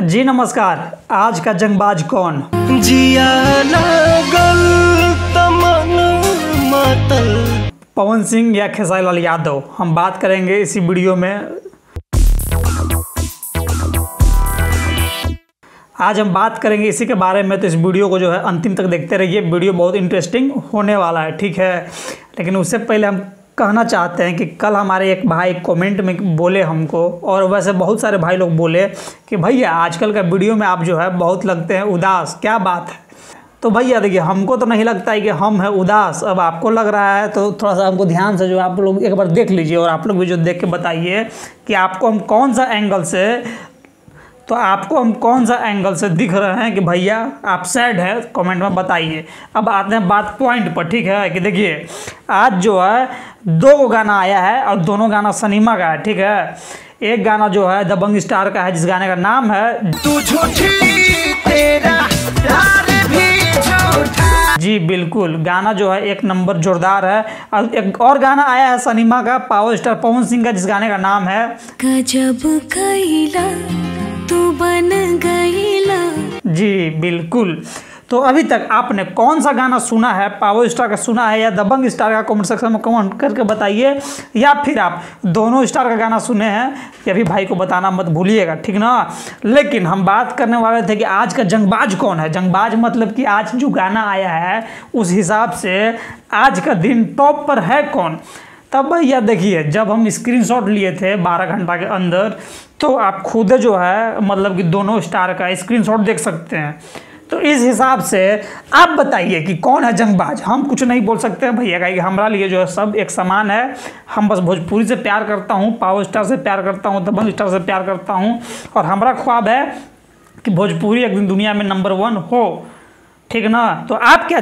जी नमस्कार। आज का जंगबाज कौन? जिया लागल तमन मातल। पवन सिंह या खेसारी लाल यादव, हम बात करेंगे इसी वीडियो में। आज हम बात करेंगे इसी के बारे में, तो इस वीडियो को जो है अंतिम तक देखते रहिए। वीडियो बहुत इंटरेस्टिंग होने वाला है, ठीक है। लेकिन उससे पहले हम कहना चाहते हैं कि कल हमारे एक भाई कमेंट में बोले हमको, और वैसे बहुत सारे भाई लोग बोले कि भैया आजकल का वीडियो में आप जो है बहुत लगते हैं उदास, क्या बात है? तो भैया देखिए, हमको तो नहीं लगता है कि हम हैं उदास। अब आपको लग रहा है तो थोड़ा सा हमको ध्यान से जो आप लोग एक बार देख लीजिए, और आप लोग भी जो देख के बताइए कि आपको हम कौन सा एंगल से दिख रहे हैं कि भैया आप सैड है, कमेंट में बताइए। अब आते हैं बात पॉइंट पर, ठीक है। कि देखिए आज जो है 2 गाना आया है और दोनों गाना सिनेमा का है, ठीक है। एक गाना जो है दबंग स्टार का है, जिस गाने का नाम है तू झूठी तेरा प्यार भी झूठा। जी बिल्कुल, गाना जो है एक नंबर जोरदार है। और एक और गाना आया है सिनेमा का पावर स्टार पवन सिंह का, जिस गाने का नाम है गजब कैला तू बन गईला। जी बिल्कुल। तो अभी तक आपने कौन सा गाना सुना है, पावर स्टार का सुना है या दबंग स्टार का? कमेंट सेक्शन में कमेंट करके बताइए। या फिर आप दोनों स्टार का गाना सुने हैं, ये भी भाई को बताना मत भूलिएगा, ठीक ना। लेकिन हम बात करने वाले थे कि आज का जंगबाज कौन है। जंगबाज मतलब कि आज जो गाना आया है उस हिसाब से आज का दिन टॉप पर है कौन। तब भैया देखिए, जब हम स्क्रीनशॉट लिए थे 12 घंटा के अंदर, तो आप खुद जो है मतलब कि दोनों स्टार का स्क्रीनशॉट देख सकते हैं। तो इस हिसाब से आप बताइए कि कौन है जंगबाज। हम कुछ नहीं बोल सकते हैं भैया, कि हमारा लिए जो है सब एक समान है। हम बस भोजपुरी से प्यार करता हूँ, पावर स्टार से प्यार करता हूँ, दबंग स्टार से प्यार करता हूँ, और हमारा ख्वाब है कि भोजपुरी एक दिन दुनिया में नंबर 1 हो, ठीक ना। तो आप क्या